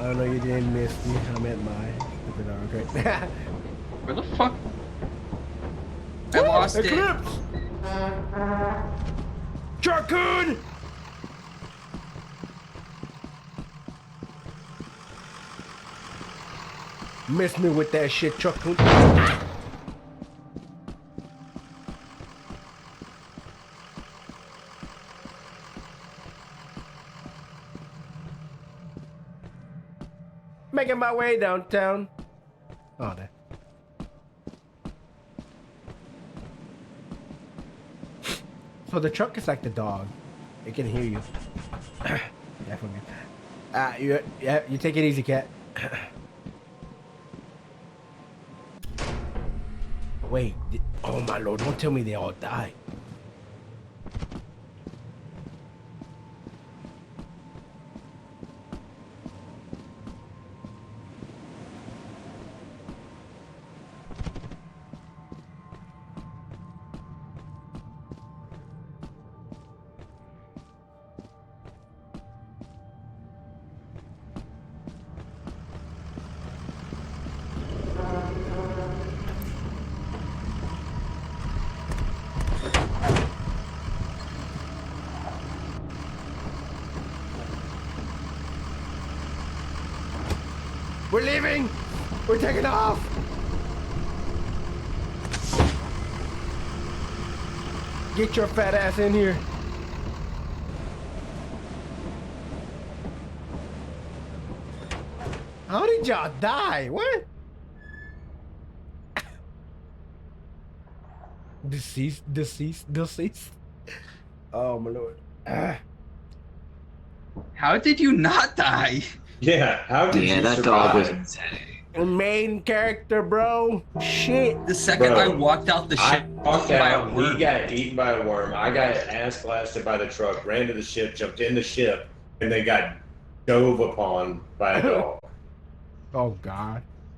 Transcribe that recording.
Oh no, you didn't miss me. I meant my stupid arm. Where the fuck? I lost it. Eclipse! Charcoon! Miss me with that shit, Charcoon. Making my way downtown. Oh, there. So the truck is like the dog. It can hear you. Definitely. You take it easy, cat. Wait. Oh my lord! Don't tell me they all died. We're leaving! We're taking off! Get your fat ass in here. How did y'all die? What? Deceased. Oh my lord. How did you not die? Yeah, how did you that survive? dog was insane. Main character, bro. Shit. The second Bro, I walked out the I ship, walked by a out, worm. he got eaten by a worm, I got ass blasted by the truck, ran to the ship, jumped in the ship, and then got dove upon by a dog. Oh god.